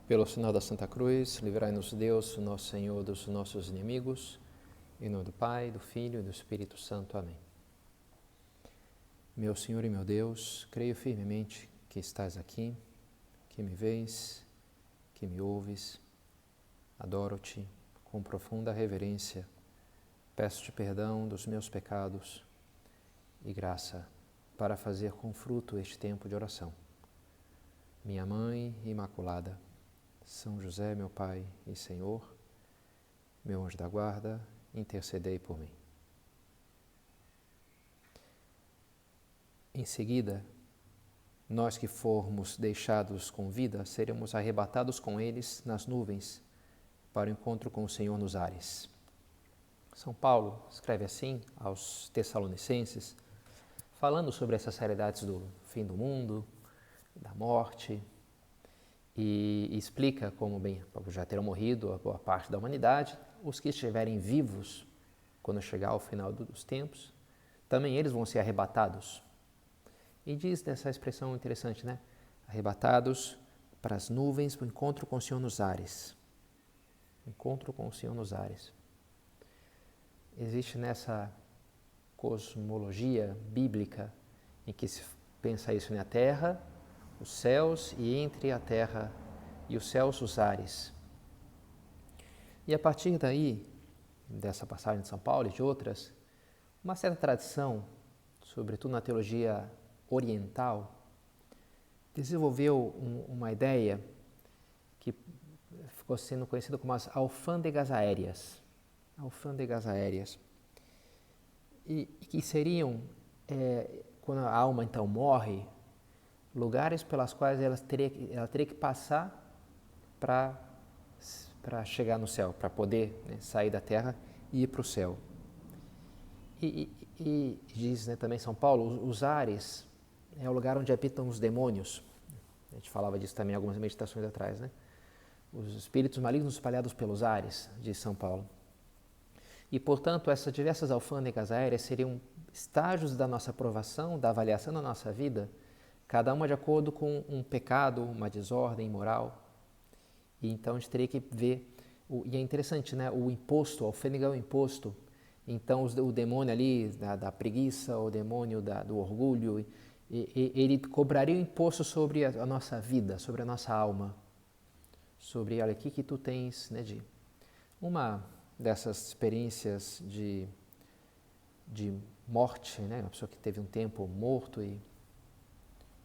Pelo sinal da Santa Cruz, livrai-nos Deus, nosso Senhor, dos nossos inimigos. Em nome do Pai, do Filho e do Espírito Santo. Amém. Meu Senhor e meu Deus, creio firmemente que estás aqui, que me vês, que me ouves. Adoro-te com profunda reverência. Peço-te perdão dos meus pecados e graça para fazer com fruto este tempo de oração. Minha Mãe Imaculada, São José, meu Pai e Senhor, meu anjo da guarda, intercedei por mim. Em seguida, nós que formos deixados com vida, seremos arrebatados com eles nas nuvens para o encontro com o Senhor nos ares. São Paulo escreve assim aos Tessalonicenses, falando sobre essas realidades do fim do mundo, da morte, e explica como bem já terão morrido a boa parte da humanidade, os que estiverem vivos quando chegar ao final dos tempos, também eles vão ser arrebatados. E diz dessa expressão interessante, né? Arrebatados para as nuvens, para o encontro com o Senhor nos ares. Encontro com o Senhor nos ares. Existe nessa cosmologia bíblica em que se pensa isso na Terra, os céus e entre a terra e os céus os ares. E a partir daí, dessa passagem de São Paulo e de outras, uma certa tradição, sobretudo na teologia oriental, desenvolveu uma ideia que ficou sendo conhecida como as alfândegas aéreas. Alfândegas aéreas. E que seriam, quando a alma então morre, lugares pelas quais ela teria que passar para chegar no céu, para poder sair da terra e ir para o céu. E diz também São Paulo, os ares é o lugar onde habitam os demônios. A gente falava disso também em algumas meditações atrás, né? Os espíritos malignos espalhados pelos ares, diz São Paulo. E, portanto, essas diversas alfândegas aéreas seriam estágios da nossa provação, da avaliação da nossa vida, cada uma de acordo com um pecado, uma desordem moral. E então a gente teria que ver, e é interessante, né? O imposto, a alfândega é o imposto. Então o demônio ali da preguiça, o demônio do orgulho, ele cobraria o imposto sobre a nossa vida, sobre a nossa alma. Sobre, olha, aqui que tu tens, né, de uma dessas experiências de morte, né? Uma pessoa que teve um tempo morto e,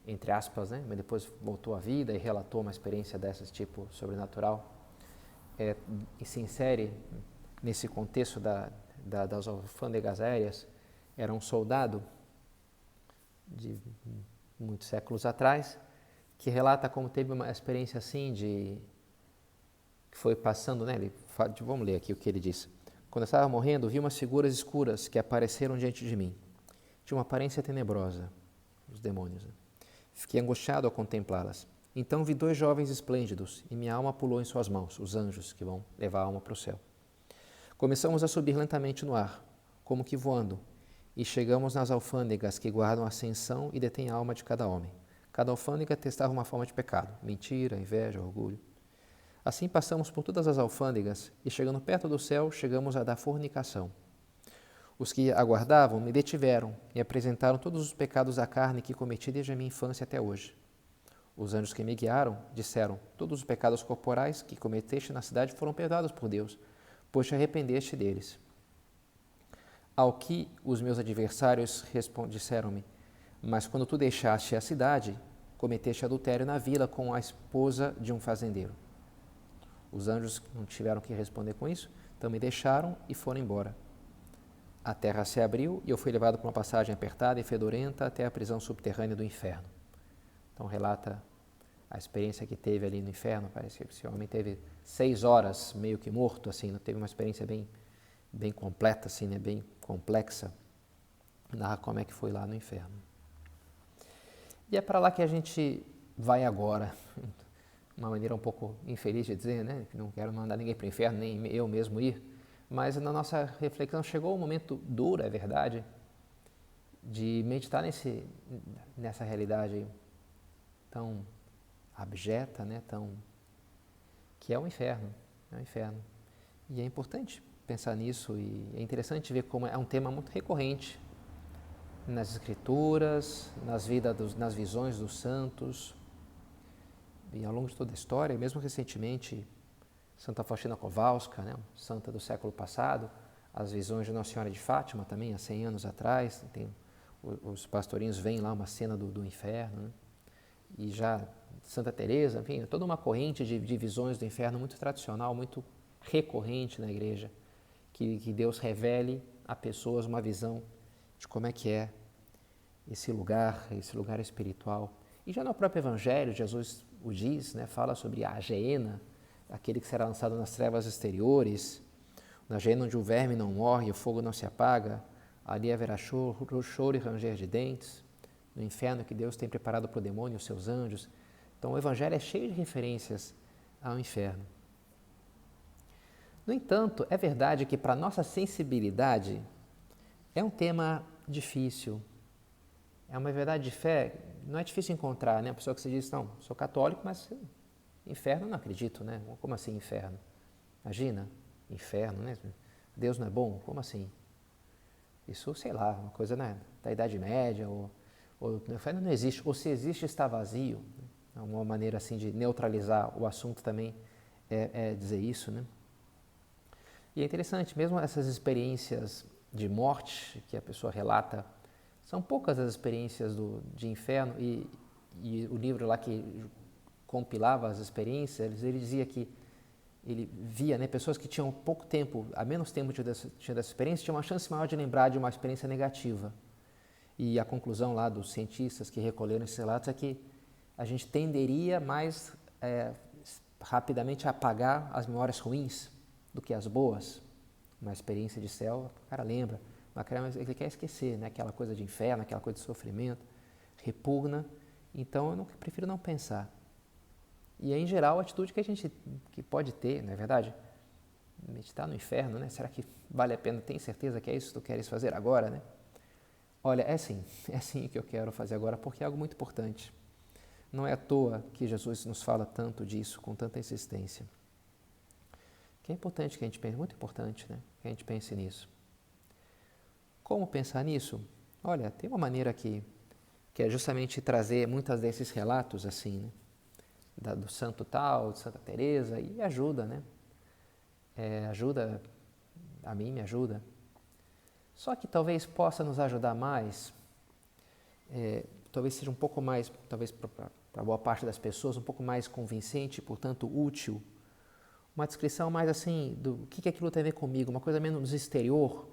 entre aspas, né? Mas depois voltou à vida e relatou uma experiência dessas tipo sobrenatural. E se insere nesse contexto das alfândegas aéreas. Era um soldado de muitos séculos atrás que relata como teve uma experiência assim que foi passando, né? Vamos ler aqui o que ele diz. Quando eu estava morrendo, vi umas figuras escuras que apareceram diante de mim. Tinha uma aparência tenebrosa, os demônios. Né? Fiquei angustiado ao contemplá-las. Então vi 2 jovens esplêndidos e minha alma pulou em suas mãos, os anjos que vão levar a alma para o céu. Começamos a subir lentamente no ar, como que voando, e chegamos nas alfândegas que guardam a ascensão e detêm a alma de cada homem. Cada alfândega testava uma forma de pecado, mentira, inveja, orgulho. Assim passamos por todas as alfândegas e, chegando perto do céu, chegamos à da fornicação. Os que aguardavam me detiveram e apresentaram todos os pecados da carne que cometi desde a minha infância até hoje. Os anjos que me guiaram disseram, todos os pecados corporais que cometeste na cidade foram perdoados por Deus, pois te arrependeste deles. Ao que os meus adversários disseram-me, mas quando tu deixaste a cidade, cometeste adultério na vila com a esposa de um fazendeiro. Os anjos não tiveram que responder com isso, então me deixaram e foram embora. A terra se abriu e eu fui levado por uma passagem apertada e fedorenta até a prisão subterrânea do inferno. Então relata a experiência que teve ali no inferno. Parece que esse homem teve 6 horas meio que morto, assim, teve uma experiência bem completa, assim, né? Bem complexa. Narra como é que foi lá no inferno. E é para lá que a gente vai agora. Uma maneira um pouco infeliz de dizer, né? Não quero mandar ninguém para o inferno, nem eu mesmo ir. Mas na nossa reflexão chegou um momento duro, é verdade, de meditar nessa realidade tão abjeta, né? Tão que é o inferno, é o inferno. E é importante pensar nisso e é interessante ver como é um tema muito recorrente nas escrituras, nas visões dos santos e ao longo de toda a história, mesmo recentemente, Santa Faustina Kowalska, né, santa do século passado, as visões de Nossa Senhora de Fátima também, há 100 anos atrás, os pastorinhos veem lá uma cena do inferno, né, e já Santa Teresa, enfim, toda uma corrente de visões do inferno muito tradicional, muito recorrente na igreja, que Deus revele a pessoas uma visão de como é que é esse lugar espiritual. E já no próprio Evangelho, Jesus o diz, né, fala sobre a Geena, aquele que será lançado nas trevas exteriores, na Geena onde o verme não morre, o fogo não se apaga, ali haverá choro e ranger de dentes, no inferno que Deus tem preparado para o demônio e os seus anjos. Então o Evangelho é cheio de referências ao inferno. No entanto, é verdade que para a nossa sensibilidade é um tema difícil, é uma verdade de fé, não é difícil encontrar, né? A pessoa que se diz, não, sou católico, mas inferno não acredito, né? Como assim inferno? Imagina, inferno, né? Deus não é bom? Como assim? Isso, sei lá, uma coisa, né, da Idade Média, ou o inferno não existe, ou se existe está vazio. Né? Uma maneira assim de neutralizar o assunto também é dizer isso, né? E é interessante, mesmo essas experiências de morte que a pessoa relata, são poucas as experiências de inferno, e o livro lá que compilava as experiências, ele dizia que ele via, né, pessoas que tinham pouco tempo, há menos tempo tinham dessa experiência, tinham uma chance maior de lembrar de uma experiência negativa. E a conclusão lá dos cientistas que recolheram esses relatos é que a gente tenderia mais rapidamente a apagar as memórias ruins do que as boas. Uma experiência de céu, o cara lembra, mas ele quer esquecer, né? Aquela coisa de inferno, aquela coisa de sofrimento, repugna, então eu prefiro não pensar. E é, em geral, a atitude que a gente pode ter, não é verdade? Meditar no inferno, né? Será que vale a pena? Tem certeza que é isso que tu queres fazer agora, né? Olha, é assim que eu quero fazer agora, porque é algo muito importante. Não é à toa que Jesus nos fala tanto disso, com tanta insistência. Que é importante que a gente pense, muito importante, né? Que a gente pense nisso. Como pensar nisso? Olha, tem uma maneira que é justamente trazer muitos desses relatos assim, né? Do santo tal, de Santa Teresa, e ajuda, né? Ajuda, a mim me ajuda. Só que talvez possa nos ajudar mais, talvez seja um pouco mais, talvez para boa parte das pessoas, um pouco mais convincente, portanto útil, uma descrição mais assim do que aquilo tem a ver comigo, uma coisa menos exterior,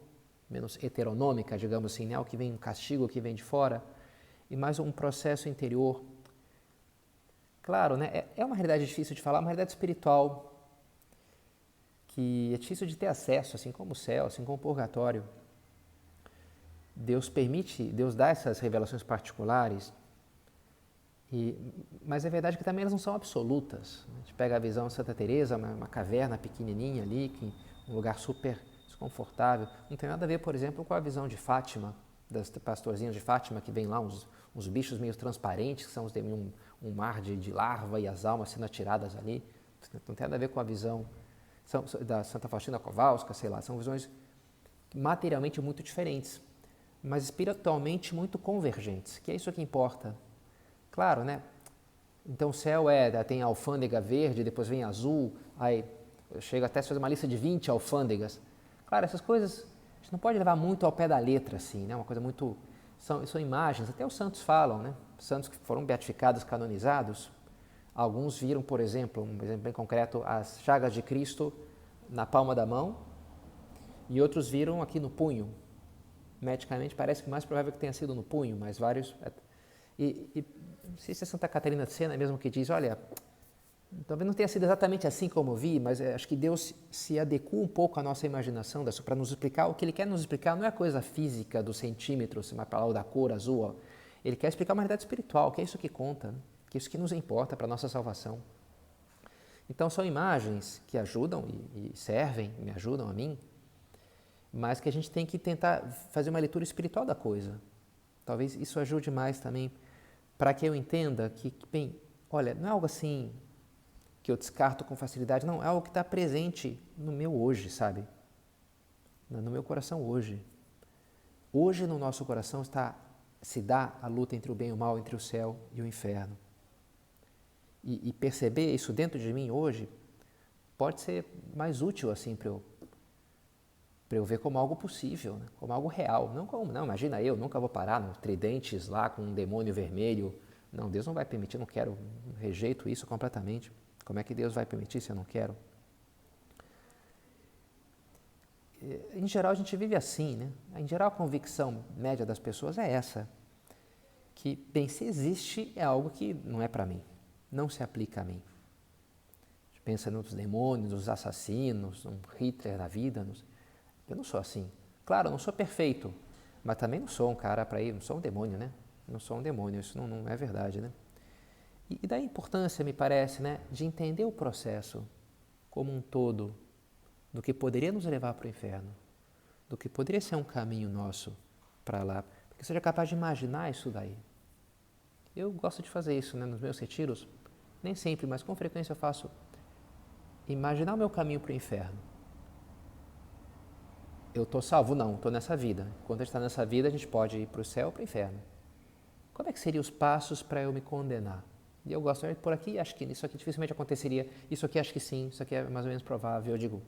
menos heteronômica, digamos assim, né? O que vem um castigo, o que vem de fora, e mais um processo interior. Claro, né? É uma realidade difícil de falar, uma realidade espiritual que é difícil de ter acesso, assim como o céu, assim como o purgatório. Deus dá essas revelações particulares, mas é verdade que também elas não são absolutas. A gente pega a visão de Santa Teresa, uma caverna pequenininha ali, um lugar super desconfortável. Não tem nada a ver, por exemplo, com a visão de Fátima, das pastorzinhas de Fátima, que vem lá uns bichos meio transparentes, que são um mar de larva e as almas sendo atiradas ali. Não tem nada a ver com a visão da Santa Faustina Kowalska, sei lá. São visões materialmente muito diferentes, mas espiritualmente muito convergentes, que é isso que importa. Claro, né? Então o céu tem a alfândega verde, depois vem azul, aí chega até a fazer uma lista de 20 alfândegas. Claro, essas coisas a gente não pode levar muito ao pé da letra, assim, né? Uma coisa muito... São imagens, até os santos falam, né? Santos que foram beatificados, canonizados, alguns viram, por exemplo, um exemplo bem concreto, as chagas de Cristo na palma da mão, e outros viram aqui no punho. Medicamente parece que mais provável que tenha sido no punho, mas vários... não sei se é Santa Catarina de Sena mesmo que diz, olha, talvez não tenha sido exatamente assim como eu vi, mas acho que Deus se adequa um pouco à nossa imaginação para nos explicar. O que Ele quer nos explicar não é a coisa física do centímetro, se vai para lá, ou da cor azul. Ó. Ele quer explicar uma realidade espiritual, que é isso que conta, né? Que é isso que nos importa para a nossa salvação. Então são imagens que ajudam e servem, me ajudam a mim, mas que a gente tem que tentar fazer uma leitura espiritual da coisa. Talvez isso ajude mais também para que eu entenda que, bem, olha, não é algo assim que eu descarto com facilidade. Não, é algo que está presente no meu hoje, sabe? No meu coração hoje. Hoje no nosso coração se dá a luta entre o bem e o mal, entre o céu e o inferno. E perceber isso dentro de mim hoje pode ser mais útil assim para eu ver como algo possível, né? Como algo real. Não, imagina eu nunca vou parar no Tridentes lá com um demônio vermelho. Não, Deus não vai permitir, eu não quero, rejeito isso completamente. Como é que Deus vai permitir se eu não quero? Em geral a gente vive assim, né? Em geral a convicção média das pessoas é essa, que, bem, se existe é algo que não é para mim, não se aplica a mim. A gente pensa nos demônios, nos assassinos, no Hitler da vida, eu não sou assim. Claro, eu não sou perfeito, mas também não sou um cara para ir, não sou um demônio, né? Não sou um demônio, isso não é verdade, né? E daí a importância, me parece, né, de entender o processo como um todo, do que poderia nos levar para o inferno, do que poderia ser um caminho nosso para lá, porque seja capaz de imaginar isso daí. Eu gosto de fazer isso, né, nos meus retiros, nem sempre, mas com frequência eu faço imaginar o meu caminho para o inferno. Eu estou salvo? Não, estou nessa vida. Enquanto a gente está nessa vida, a gente pode ir para o céu ou para o inferno. Como é que seriam os passos para eu me condenar? E eu gosto de por aqui, acho que isso aqui dificilmente aconteceria, isso aqui acho que sim, isso aqui é mais ou menos provável. Eu digo,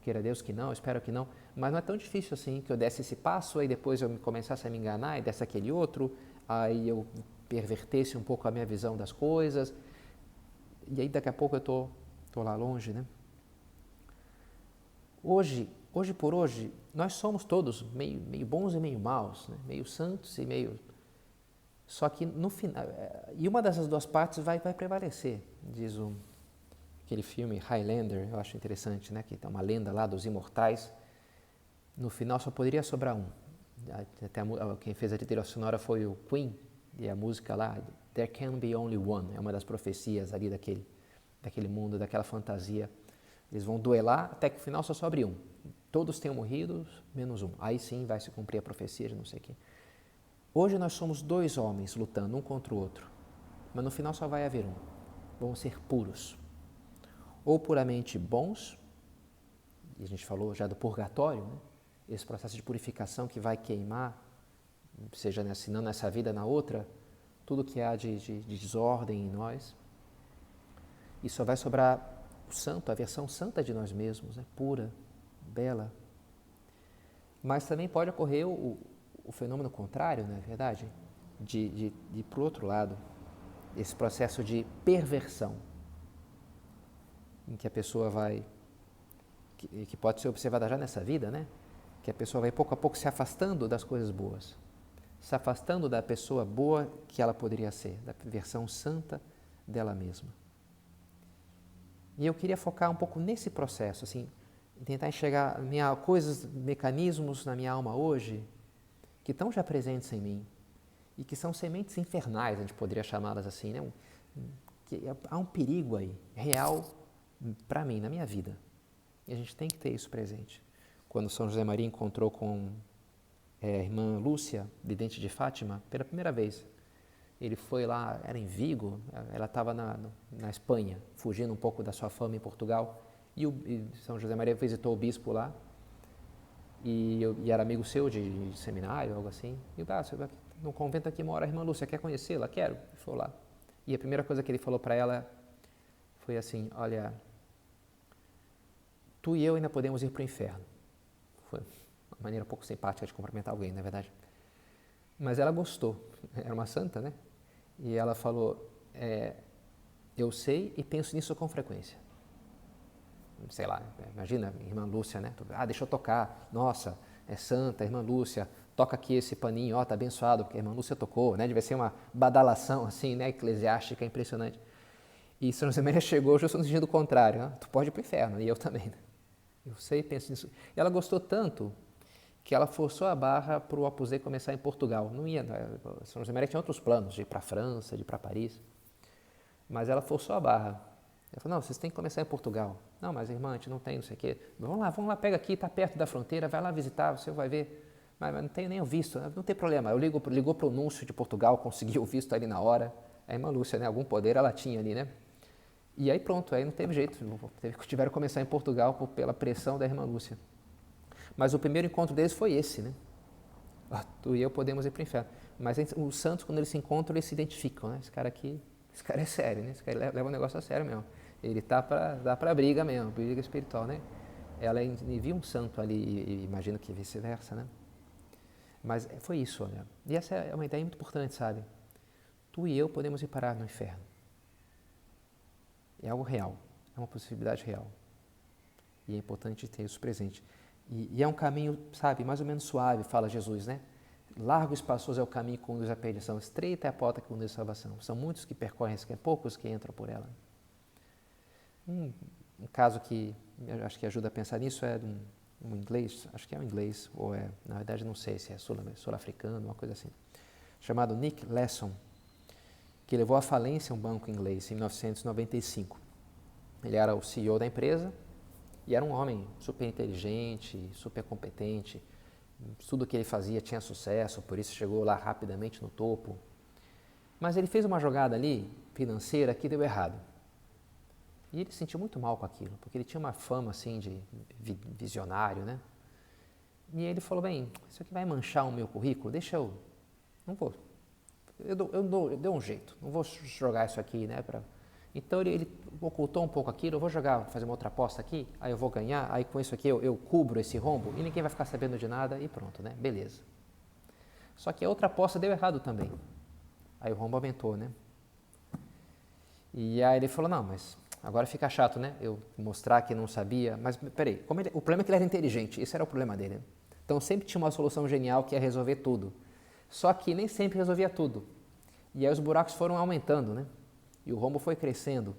queira Deus que não, espero que não, mas não é tão difícil assim que eu desse esse passo, aí depois eu começasse a me enganar e desse aquele outro, aí eu pervertesse um pouco a minha visão das coisas, e aí daqui a pouco eu estou lá longe, né? Hoje por hoje, nós somos todos meio bons e meio maus, né? Meio santos e meio... Só que no final, e uma dessas duas partes vai prevalecer, diz aquele filme Highlander, eu acho interessante, né? Que tem uma lenda lá dos imortais. No final só poderia sobrar um. Até quem fez a trilha sonora foi o Queen, e a música lá, There Can Be Only One, é uma das profecias ali daquele mundo, daquela fantasia. Eles vão duelar até que no final só sobre um. Todos tenham morrido, menos um. Aí sim vai se cumprir a profecia de não sei quem. Hoje nós somos dois homens lutando um contra o outro, mas no final só vai haver um. Vão ser puros. Ou puramente bons, e a gente falou já do purgatório, né? Esse processo de purificação que vai queimar, seja não nessa vida, na outra, tudo que há de desordem em nós. E só vai sobrar o santo, a versão santa de nós mesmos, né? Pura, bela. Mas também pode ocorrer o fenômeno contrário, não é verdade? De ir para o outro lado, esse processo de perversão, em que a pessoa vai, que pode ser observada já nessa vida, né? Que a pessoa vai pouco a pouco se afastando das coisas boas, se afastando da pessoa boa que ela poderia ser, da versão santa dela mesma. E eu queria focar um pouco nesse processo, assim, tentar enxergar coisas, mecanismos na minha alma hoje, que estão já presentes em mim, e que são sementes infernais, a gente poderia chamá-las assim, né? Há um perigo aí, real, para mim, na minha vida. E a gente tem que ter isso presente. Quando São José Maria encontrou com a irmã Lúcia, vidente de Fátima, pela primeira vez, ele foi lá, era em Vigo, ela estava na Espanha, fugindo um pouco da sua fama em Portugal, e São José Maria visitou o bispo lá, e era amigo seu de seminário, algo assim, e no convento aqui mora a irmã Lúcia, quer conhecê-la? Quero. Ele foi lá. E a primeira coisa que ele falou para ela foi assim, olha, tu e eu ainda podemos ir para o inferno. Foi uma maneira um pouco simpática de cumprimentar alguém, na verdade. Mas ela gostou, era uma santa, né? E ela falou, eu sei e penso nisso com frequência. Sei lá, imagina, irmã Lúcia, né? Deixa eu tocar, nossa, é santa, irmã Lúcia, toca aqui esse paninho, ó, tá abençoado, porque a irmã Lúcia tocou, né? Devia ser uma badalação, assim, né? Eclesiástica, impressionante. E São José Maria chegou justo no sentido contrário, né? Tu pode ir para o inferno, e eu também, né? Eu sei e penso nisso. E ela gostou tanto que ela forçou a barra para o Opus Dei começar em Portugal. Não ia, São José Maria tinha outros planos, de ir para a França, de ir para Paris, mas ela forçou a barra. Ela falou, não, vocês têm que começar em Portugal. Não, mas irmã, a gente não tem, não sei o quê. Vamos lá, pega aqui, está perto da fronteira, vai lá visitar, você vai ver. Mas não tenho nem o visto, não tem problema. Ligou para o núncio de Portugal, conseguiu o visto ali na hora. A irmã Lúcia, né, algum poder ela tinha ali, né? E aí pronto, aí não teve jeito, tiveram que começar em Portugal pela pressão da irmã Lúcia. Mas o primeiro encontro deles foi esse, né? Tu e eu podemos ir para o inferno. Mas os santos, quando eles se encontram, eles se identificam, né? Esse cara é sério, né? Esse cara leva o negócio a sério mesmo. Ele dá para briga mesmo, briga espiritual, né? Ela viu um santo ali e imagino que vice-versa, né? Mas foi isso, olha. E essa é uma ideia muito importante, sabe? Tu e eu podemos ir parar no inferno. É algo real, é uma possibilidade real. E é importante ter isso presente. E é um caminho, sabe, mais ou menos suave, fala Jesus, né? Largo e espaçoso é o caminho que conduz à perdição, estreita é a porta que conduz à salvação. São muitos que percorrem, poucos que entram por ela. Um caso que eu acho que ajuda a pensar nisso é um inglês, acho que é um inglês, ou na verdade não sei se é sul-africano, uma coisa assim, chamado Nick Lesson, que levou à falência um banco inglês em 1995. Ele era o CEO da empresa e era um homem super inteligente, super competente. Tudo que ele fazia tinha sucesso, por isso chegou lá rapidamente no topo. Mas ele fez uma jogada ali, financeira, que deu errado. E ele se sentiu muito mal com aquilo, porque ele tinha uma fama assim de visionário, né? E ele falou, bem, isso aqui vai manchar o meu currículo, não vou, eu dou um jeito, não vou jogar isso aqui, né? Então ele ocultou um pouco aquilo, eu vou fazer uma outra aposta aqui, aí eu vou ganhar, aí com isso aqui eu cubro esse rombo e ninguém vai ficar sabendo de nada e pronto, né? Beleza. Só que a outra aposta deu errado também. Aí o rombo aumentou, né? E aí ele falou, não, mas agora fica chato, né? Eu mostrar que não sabia, mas peraí, o problema é que ele era inteligente, esse era o problema dele. Né? Então sempre tinha uma solução genial que ia resolver tudo. Só que nem sempre resolvia tudo. E aí os buracos foram aumentando, né? E o rombo foi crescendo.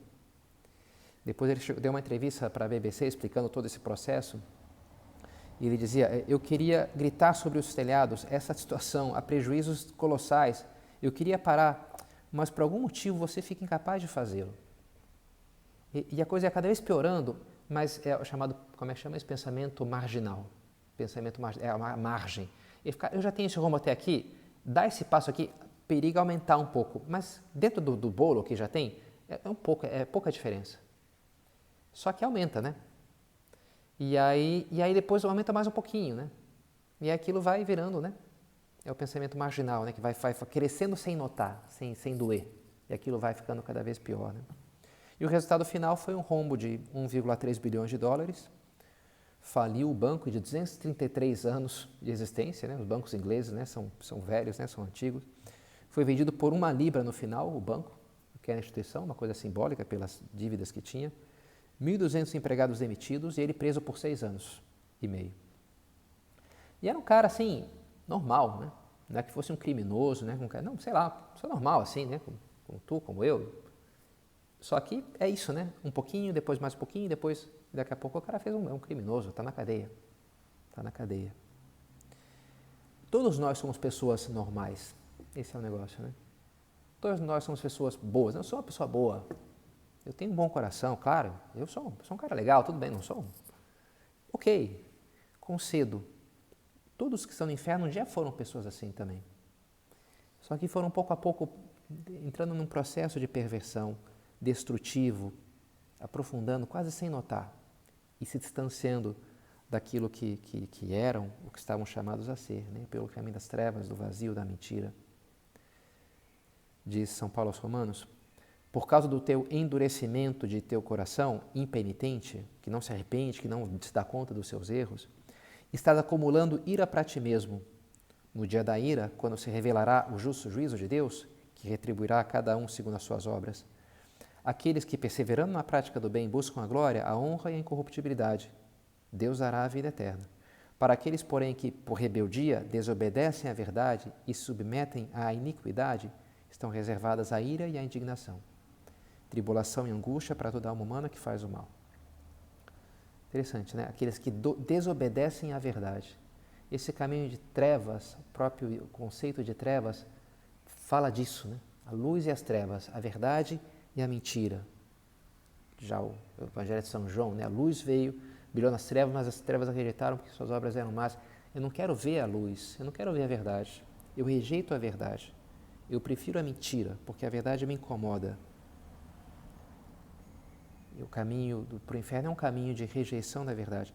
Depois ele deu uma entrevista para a BBC explicando todo esse processo. E ele dizia, eu queria gritar sobre os telhados, essa situação, há prejuízos colossais. Eu queria parar, mas por algum motivo você fica incapaz de fazê-lo. E a coisa é cada vez piorando, mas é o chamado, como é que chama esse pensamento marginal? É a margem. Eu já tenho esse rombo até aqui, dá esse passo aqui, periga aumentar um pouco, mas dentro do bolo que já tem, é pouca diferença. Só que aumenta, né? E aí depois aumenta mais um pouquinho, né? E aquilo vai virando, né? É o pensamento marginal, né? Que vai crescendo sem notar, sem doer. E aquilo vai ficando cada vez pior, né? E o resultado final foi um rombo de 1,3 bilhões de dólares. Faliu o banco de 233 anos de existência, né? Os bancos ingleses, né? São velhos, né? São antigos. Foi vendido por 1 libra no final, o banco, que é a instituição, uma coisa simbólica pelas dívidas que tinha. 1.200 empregados demitidos e ele preso por 6 anos e meio. E era um cara, assim, normal, né? Não é que fosse um criminoso, né? Não, sei lá, só normal, assim, né? Como tu, como eu. Só que é isso, né? Um pouquinho, depois mais um pouquinho, depois, daqui a pouco o cara fez um criminoso, está na cadeia. Está na cadeia. Todos nós somos pessoas normais. Esse é o negócio, né? Todos nós somos pessoas boas. Eu sou uma pessoa boa. Eu tenho um bom coração, claro. Eu sou um cara legal, tudo bem, não sou? Ok, concedo. Todos que estão no inferno já foram pessoas assim também. Só que foram pouco a pouco entrando num processo de perversão, destrutivo, aprofundando quase sem notar e se distanciando daquilo que eram, o que estavam chamados a ser, né? Pelo caminho das trevas, do vazio, da mentira. Diz São Paulo aos Romanos, por causa do teu endurecimento de teu coração impenitente, que não se arrepende, que não se dá conta dos seus erros, estás acumulando ira para ti mesmo. No dia da ira, quando se revelará o justo juízo de Deus, que retribuirá a cada um segundo as suas obras. Aqueles que, perseverando na prática do bem, buscam a glória, a honra e a incorruptibilidade, Deus dará a vida eterna. Para aqueles, porém, que, por rebeldia, desobedecem à verdade e se submetem à iniquidade, estão reservadas a ira e a indignação. Tribulação e angústia para toda alma humana que faz o mal. Interessante, né? Aqueles que desobedecem à verdade. Esse caminho de trevas, o próprio conceito de trevas, fala disso, né? A luz e as trevas, a verdade e a mentira. Já o Evangelho de São João, né? A luz veio, brilhou nas trevas, mas as trevas acreditaram porque suas obras eram más. Eu não quero ver a luz, eu não quero ver a verdade. Eu rejeito a verdade. Eu prefiro a mentira, porque a verdade me incomoda. caminho para o inferno é um caminho de rejeição da verdade.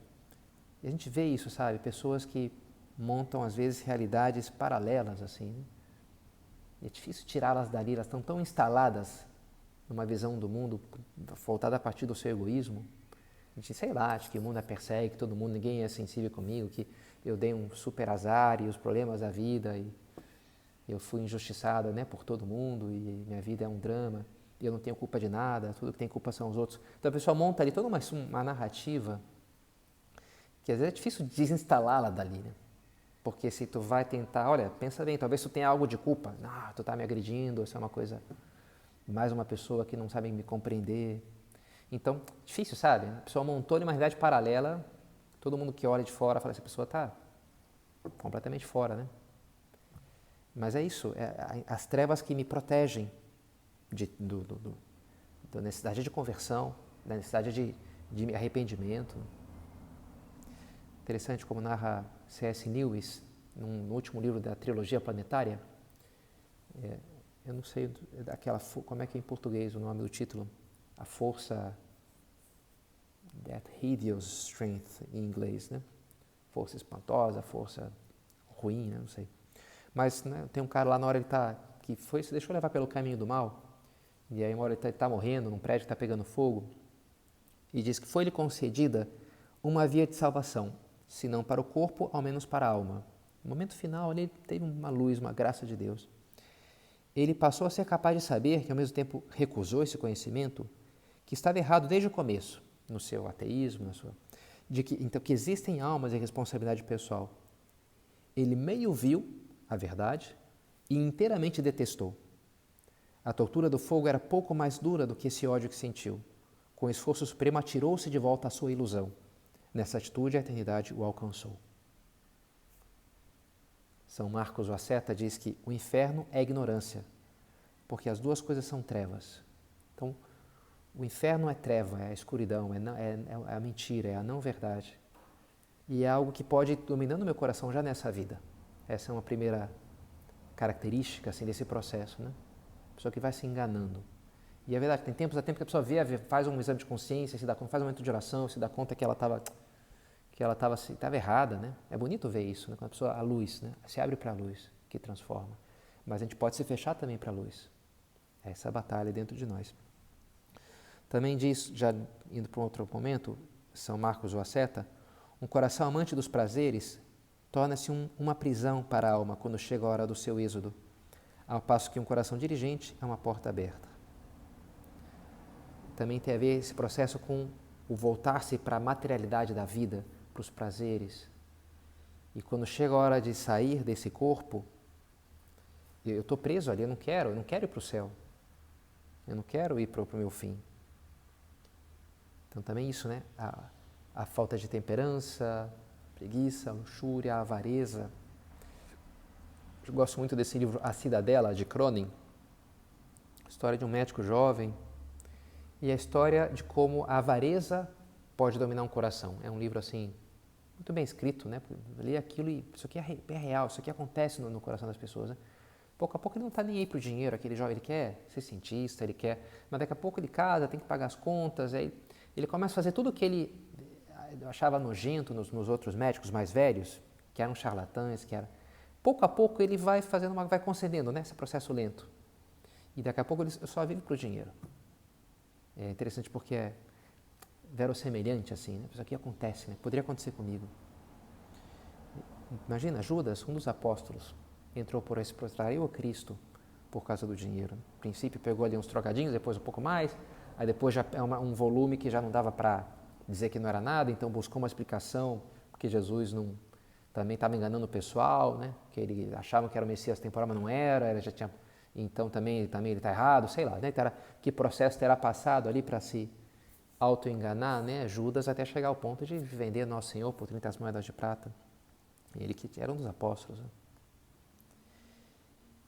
E a gente vê isso, sabe? Pessoas que montam, às vezes, realidades paralelas, assim, né? E é difícil tirá-las dali, elas estão tão instaladas numa visão do mundo voltada a partir do seu egoísmo. A gente, sei lá, acha que o mundo a persegue, que todo mundo, ninguém é sensível comigo, que eu dei um super azar e os problemas da vida e eu fui injustiçada, né, por todo mundo e minha vida é um drama e eu não tenho culpa de nada, tudo que tem culpa são os outros. Então a pessoa monta ali toda uma narrativa que às vezes é difícil desinstalá-la dali, né? Porque se tu vai tentar, olha, pensa bem, talvez tu tenha algo de culpa, tu tá me agredindo, isso é uma coisa, mais uma pessoa que não sabe me compreender. Então, difícil, sabe? A pessoa montou uma realidade paralela, todo mundo que olha de fora fala, essa pessoa está completamente fora, né? Mas é isso, as trevas que me protegem da necessidade de conversão, da necessidade de arrependimento. Interessante como narra C.S. Lewis, no último livro da trilogia planetária, eu não sei como é que é em português o nome do título, a força, that hideous strength em inglês, né? Força espantosa, força ruim, né? Não sei. Mas, né, tem um cara lá na hora que se deixou levar pelo caminho do mal, e aí uma hora ele está morrendo num prédio que está pegando fogo, e diz que foi-lhe concedida uma via de salvação, se não para o corpo, ao menos para a alma. No momento final, ele teve uma luz, uma graça de Deus. Ele passou a ser capaz de saber, que ao mesmo tempo recusou esse conhecimento, que estava errado desde o começo, no seu ateísmo, então, que existem almas e responsabilidade pessoal. Ele meio viu a verdade e inteiramente detestou. A tortura do fogo era pouco mais dura do que esse ódio que sentiu. Com esforço supremo, atirou-se de volta à sua ilusão. Nessa atitude, a eternidade o alcançou. São Marcos o asceta diz que o inferno é ignorância, porque as duas coisas são trevas. Então, o inferno é treva, é a escuridão, é a mentira, é a não-verdade. E é algo que pode ir dominando meu coração já nessa vida. Essa é uma primeira característica assim, desse processo, né? A pessoa que vai se enganando. E é verdade, tem tempos a tempo que a pessoa faz um exame de consciência, faz um momento de oração, se dá conta que ela estava errada, né? É bonito ver isso, né? Quando a pessoa, a luz, né? Se abre para a luz, que transforma. Mas a gente pode se fechar também para a luz. É essa batalha dentro de nós. Também diz, já indo para um outro momento, São Marcos o asceta, um coração amante dos prazeres torna-se uma prisão para a alma quando chega a hora do seu êxodo, ao passo que um coração diligente é uma porta aberta. Também tem a ver esse processo com o voltar-se para a materialidade da vida, para os prazeres. E quando chega a hora de sair desse corpo, eu estou preso ali, eu não quero ir para o céu. Eu não quero ir para o meu fim. Então também isso, né? A falta de temperança, preguiça, luxúria, avareza. Eu gosto muito desse livro A Cidadela, de Cronin. História de um médico jovem. E a história de como a avareza pode dominar um coração. É um livro, assim, muito bem escrito, né? Lê aquilo e isso aqui é real, isso aqui acontece no coração das pessoas, né? Pouco a pouco ele não está nem aí para o dinheiro, aquele jovem, ele quer ser cientista, mas daqui a pouco ele casa, tem que pagar as contas, aí ele começa a fazer tudo o que ele achava nojento nos outros médicos mais velhos, que eram charlatães, Pouco a pouco ele vai vai concedendo, né? Esse processo lento. E daqui a pouco ele só vive para o dinheiro. É interessante porque é verossemelhante, assim, né? Isso aqui acontece, né? Poderia acontecer comigo. Imagina, Judas, um dos apóstolos, entrou por esse traiu a Cristo por causa do dinheiro. No princípio pegou ali uns trocadinhos, depois um pouco mais, aí depois já é um volume que já não dava para dizer que não era nada, então buscou uma explicação, porque Jesus também estava enganando o pessoal, né? Que ele achava que era o Messias temporal, mas não era, ele já tinha, então também ele está errado, sei lá, né? Que processo terá passado ali para se auto-enganar, né? Judas até chegar ao ponto de vender Nosso Senhor por 30 moedas de prata. Ele que era um dos apóstolos, né?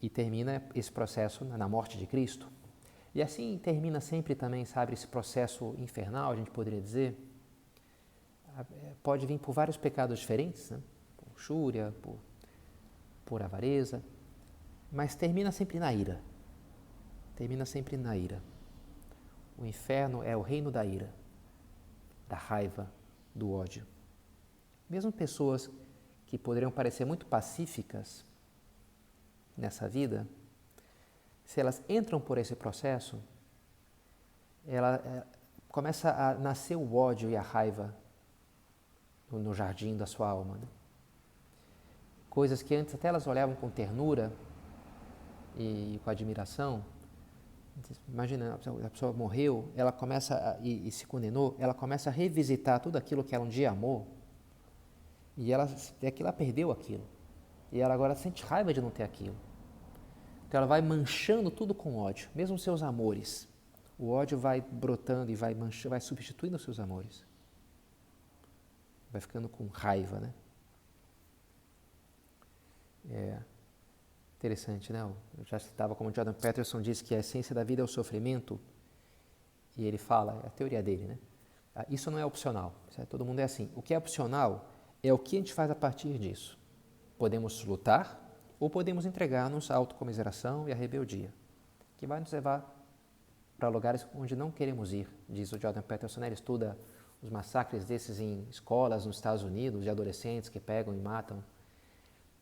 E termina esse processo na morte de Cristo. E assim termina sempre também, sabe, esse processo infernal, a gente poderia dizer. Pode vir por vários pecados diferentes, né? Por luxúria, por avareza, mas termina sempre na ira. Termina sempre na ira. O inferno é o reino da ira, da raiva, do ódio. Mesmo pessoas que poderiam parecer muito pacíficas nessa vida, se elas entram por esse processo, começa a nascer o ódio e a raiva no jardim da sua alma, né? Coisas que antes até elas olhavam com ternura e com admiração. Imagina, a pessoa morreu, ela começa e se condenou, ela começa a revisitar tudo aquilo que ela um dia amou, e ela é que ela perdeu aquilo, e ela agora sente raiva de não ter aquilo. Então ela vai manchando tudo com ódio, mesmo os seus amores. O ódio vai brotando e vai substituindo os seus amores. Vai ficando com raiva, né? É interessante, né? Eu já citava como Jordan Peterson diz que a essência da vida é o sofrimento, e ele fala, é a teoria dele, né? Isso não é opcional, todo mundo é assim. O que é opcional é o que a gente faz a partir disso. Podemos lutar ou podemos entregar-nos à autocomiseração e à rebeldia, que vai nos levar para lugares onde não queremos ir, diz o Jordan Peterson. Ele estuda os massacres desses em escolas nos Estados Unidos, de adolescentes que pegam e matam.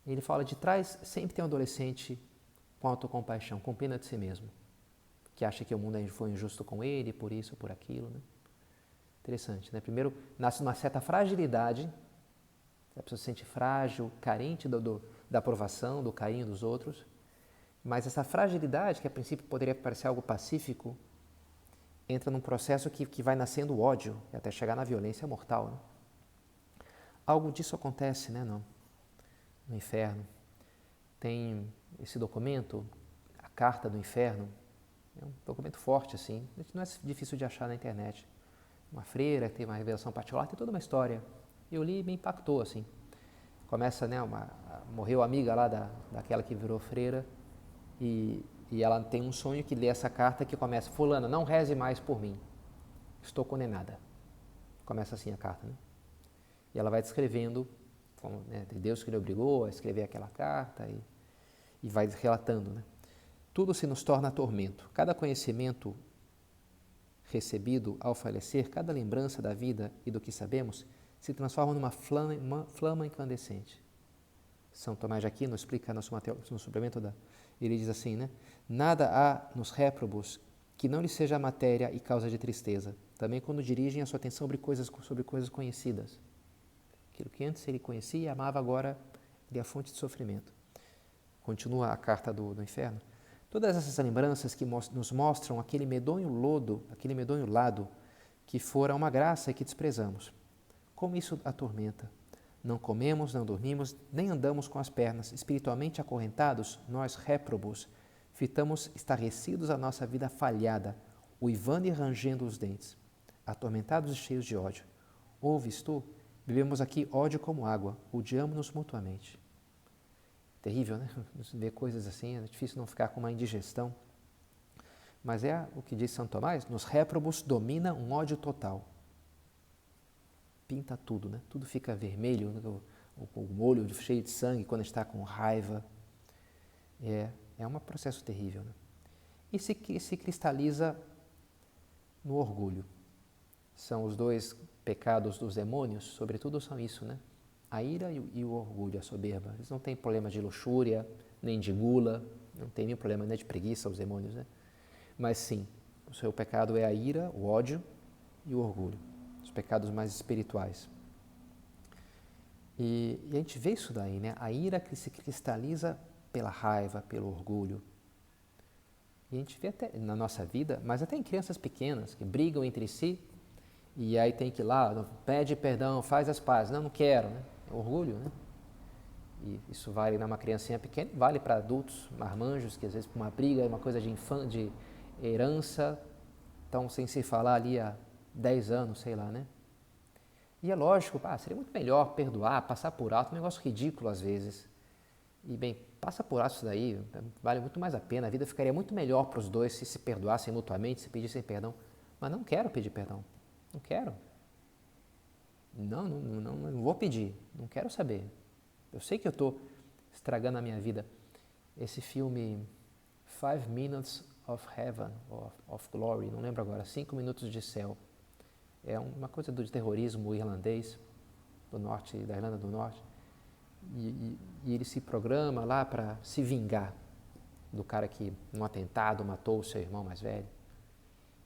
Ele fala, de trás sempre tem um adolescente com autocompaixão, com pena de si mesmo, que acha que o mundo foi injusto com ele, por isso ou por aquilo, né? Interessante, né? Primeiro, nasce uma certa fragilidade, a pessoa se sente frágil, carente da aprovação, do carinho dos outros, mas essa fragilidade, que a princípio poderia parecer algo pacífico, entra num processo que vai nascendo o ódio, até chegar na violência mortal, né? Algo disso acontece, né, no inferno. Tem esse documento, a Carta do Inferno, é um documento forte, assim, não é difícil de achar na internet. Uma freira que tem uma revelação particular, tem toda uma história. Eu li e me impactou, assim. Começa, né, morreu a amiga lá daquela que virou freira, e ela tem um sonho que lê essa carta que começa, fulana, não reze mais por mim, estou condenada. Começa assim a carta, né? E ela vai descrevendo, como, né, Deus que lhe obrigou a escrever aquela carta, e vai relatando, né? Tudo se nos torna tormento. Cada conhecimento recebido ao falecer, cada lembrança da vida e do que sabemos, se transforma numa flama incandescente. São Tomás de Aquino explica no suplemento ele diz assim, né? Nada há nos réprobos que não lhe seja matéria e causa de tristeza, também quando dirigem a sua atenção sobre coisas conhecidas. Aquilo que antes ele conhecia e amava, agora ele é a fonte de sofrimento. Continua a carta do inferno. Todas essas lembranças que nos mostram aquele medonho lado que fora uma graça e que desprezamos. Como isso atormenta. Não comemos, não dormimos, nem andamos com as pernas. Espiritualmente acorrentados, nós réprobos, fitamos estarrecidos a nossa vida falhada, uivando e rangendo os dentes, atormentados e cheios de ódio. Ouves tu? Bebemos aqui ódio como água, odiamos-nos mutuamente. Terrível, né? Ver coisas assim, é difícil não ficar com uma indigestão. Mas é o que diz São Tomás, nos réprobos domina um ódio total. Pinta tudo, né? Tudo fica vermelho, né? O olho cheio de sangue quando está com raiva. É um processo terrível, né? E se cristaliza no orgulho. São os dois pecados dos demônios, sobretudo são isso, né? A ira e o orgulho, a soberba. Eles não têm problema de luxúria, nem de gula, não tem nenhum problema, nem de preguiça, os demônios, né? Mas sim, o seu pecado é a ira, o ódio e o orgulho. Os pecados mais espirituais. E a gente vê isso daí, né? A ira que se cristaliza pela raiva, pelo orgulho. E a gente vê até na nossa vida, mas até em crianças pequenas que brigam entre si e aí tem que ir lá, pede perdão, faz as pazes. Não quero, né? Orgulho, né? E isso vale numa criancinha pequena, vale para adultos, marmanjos, que às vezes uma briga, uma coisa de herança, estão sem se falar ali há 10 anos, sei lá, né? E é lógico, seria muito melhor perdoar, passar por alto, um negócio ridículo às vezes. E bem, passa por alto isso daí, vale muito mais a pena, a vida ficaria muito melhor para os dois se perdoassem mutuamente, se pedissem perdão. Mas não quero pedir perdão, não quero. Não vou pedir, não quero saber. Eu sei que eu estou estragando a minha vida. Esse filme 5 Minutes of Heaven, of Glory, não lembro agora, 5 minutos de céu. É uma coisa do terrorismo irlandês, do norte, da Irlanda do Norte, e ele se programa lá para se vingar do cara que, num atentado, matou o seu irmão mais velho.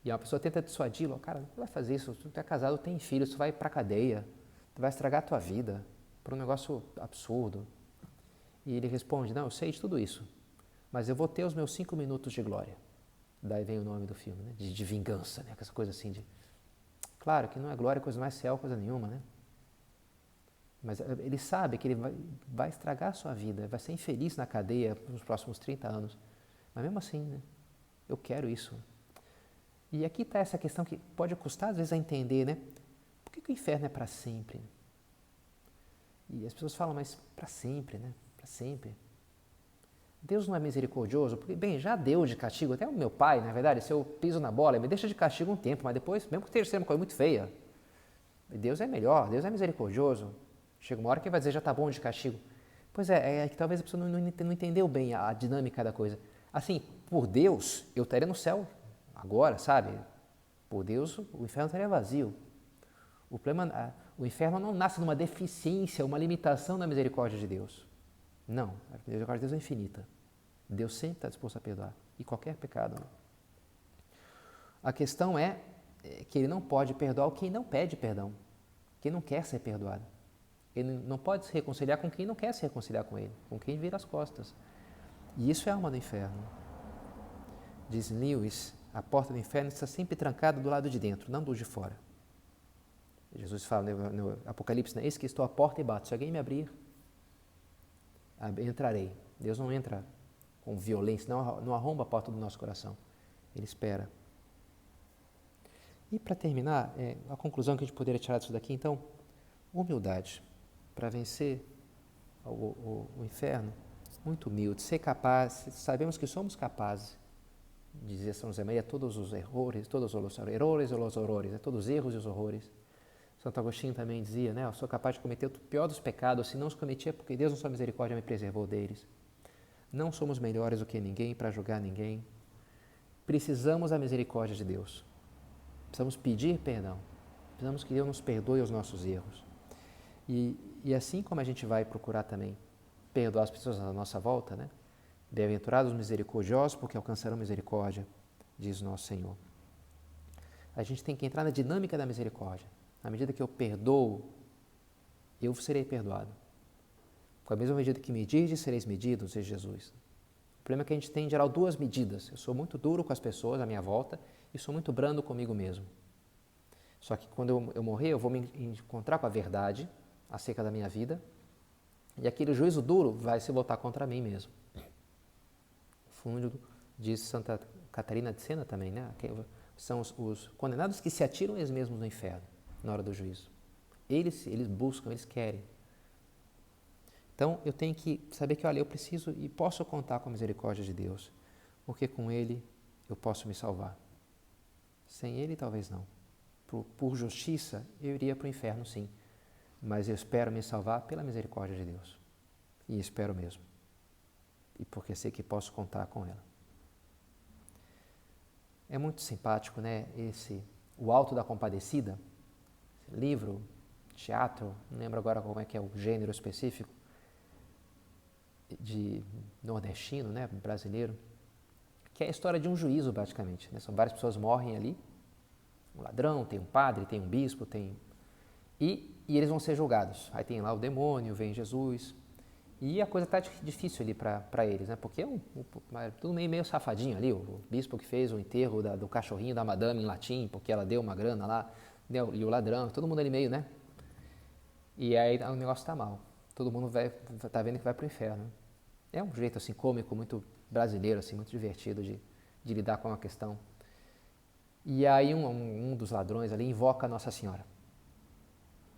E uma pessoa tenta dissuadi-lo, cara, não vai fazer isso, tu é casado, tem filhos, tu vai pra cadeia, tu vai estragar a tua vida por um negócio absurdo. E ele responde, não, eu sei de tudo isso, mas eu vou ter os meus 5 minutos de glória. Daí vem o nome do filme, né? De vingança, né? Essa coisa assim de... Claro que não é glória, coisa mais céu, coisa nenhuma, né? Mas ele sabe que ele vai estragar a sua vida, vai ser infeliz na cadeia nos próximos 30 anos. Mas mesmo assim, né? Eu quero isso. E aqui está essa questão que pode custar às vezes a entender, né? Por que o inferno é para sempre? E as pessoas falam, mas para sempre, né? Para sempre. Deus não é misericordioso? Porque, bem, já deu de castigo, até o meu pai, na verdade, se eu piso na bola, ele me deixa de castigo um tempo, mas depois, mesmo que esteja sendo uma coisa muito feia, Deus é melhor, Deus é misericordioso. Chega uma hora que ele vai dizer, já está bom de castigo. Pois é que talvez a pessoa não entendeu bem a dinâmica da coisa. Assim, por Deus, eu estaria no céu agora, sabe? Por Deus, o inferno estaria vazio. O inferno não nasce de uma deficiência, uma limitação da misericórdia de Deus. Não, a misericórdia de Deus é infinita. Deus sempre está disposto a perdoar, e qualquer pecado. Não. A questão é que ele não pode perdoar quem não pede perdão, quem não quer ser perdoado. Ele não pode se reconciliar com quem não quer se reconciliar com ele, com quem vira as costas. E isso é a alma do inferno. Diz Lewis, a porta do inferno está sempre trancada do lado de dentro, não do de fora. Jesus fala no Apocalipse, né? Eis que estou à porta e bato, se alguém me abrir, entrarei. Deus não entra com violência, não arromba a porta do nosso coração. Ele espera. E para terminar, a conclusão que a gente poderia tirar disso daqui, então, humildade. Para vencer o inferno, muito humilde, ser capaz, sabemos que somos capazes, dizia São José Maria, todos os erros, todos os errores e os horrores, todos os erros e os horrores. Santo Agostinho também dizia, né, eu sou capaz de cometer o pior dos pecados, se não os cometia, porque Deus, na sua misericórdia, me preservou deles. Não somos melhores do que ninguém para julgar ninguém. Precisamos da misericórdia de Deus. Precisamos pedir perdão. Precisamos que Deus nos perdoe os nossos erros. E assim como a gente vai procurar também perdoar as pessoas à nossa volta, né? Bem-aventurados os misericordiosos, porque alcançarão misericórdia, diz nosso Senhor. A gente tem que entrar na dinâmica da misericórdia. Na medida que eu perdoo, eu serei perdoado. Com a mesma medida que medirdes, sereis medidos, diz Jesus. O problema é que a gente tem, em geral, duas medidas. Eu sou muito duro com as pessoas à minha volta e sou muito brando comigo mesmo. Só que quando eu morrer, eu vou me encontrar com a verdade acerca da minha vida e aquele juízo duro vai se voltar contra mim mesmo. No fundo, diz Santa Catarina de Sena também, né? São os condenados que se atiram eles mesmos no inferno na hora do juízo. Eles buscam, eles querem. Então, eu tenho que saber que, olha, eu preciso e posso contar com a misericórdia de Deus, porque com Ele eu posso me salvar. Sem Ele, talvez não. Por justiça, eu iria para o inferno, sim, mas eu espero me salvar pela misericórdia de Deus. E espero mesmo. E porque sei que posso contar com ela. É muito simpático, né, O Alto da Compadecida, livro, teatro, não lembro agora como é que é o gênero específico, de nordestino, né, brasileiro, que é a história de um juízo, praticamente. Né? São várias pessoas morrem ali, um ladrão, tem um padre, tem um bispo, e eles vão ser julgados. Aí tem lá o demônio, vem Jesus, e a coisa está difícil ali para eles, né? Porque é tudo meio safadinho ali, o bispo que fez o enterro do cachorrinho da madame em latim, porque ela deu uma grana lá, e o ladrão, todo mundo ali meio, né? E aí o negócio está mal. Todo mundo está vendo que vai para o inferno. É um jeito assim cômico, muito brasileiro, assim, muito divertido de lidar com a questão. E aí um dos ladrões ali invoca a Nossa Senhora.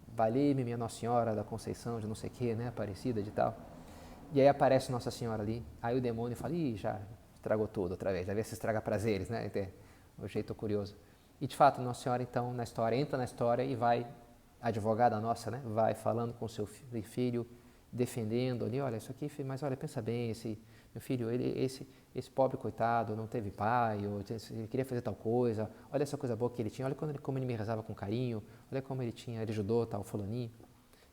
Valei-me, minha Nossa Senhora da Conceição, de não sei o que, né, Aparecida de tal. E aí aparece Nossa Senhora ali. Aí o demônio fala, já estragou tudo outra vez, já vê se estraga prazeres, né? O jeito curioso. E de fato, Nossa Senhora então entra na história e vai, a advogada nossa, né, vai falando com seu filho, defendendo ali, olha, isso aqui, mas olha, pensa bem, meu filho, esse pobre coitado não teve pai, ou ele queria fazer tal coisa, olha essa coisa boa que ele tinha, olha como ele me rezava com carinho, olha como ele ajudou tal fulaninho.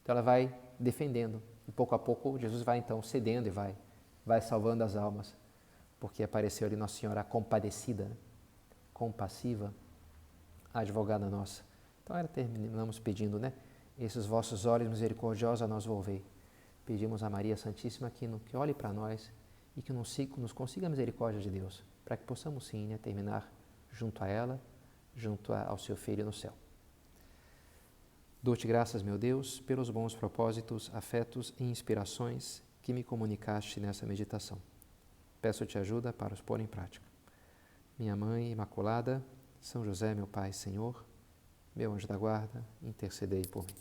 Então ela vai defendendo, e pouco a pouco Jesus vai então cedendo e vai salvando as almas, porque apareceu ali Nossa Senhora compadecida, né? Compassiva, a advogada nossa. Então era, terminamos pedindo, né? Esses vossos olhos misericordiosos a nós volvei. Pedimos a Maria Santíssima que olhe para nós e que nos consiga a misericórdia de Deus, para que possamos sim, né, terminar junto a ela, junto ao seu Filho no céu. Dou-te graças, meu Deus, pelos bons propósitos, afetos e inspirações que me comunicaste nessa meditação. Peço-te ajuda para os pôr em prática. Minha Mãe Imaculada, São José, meu Pai, Senhor, meu anjo da guarda, intercedei por mim.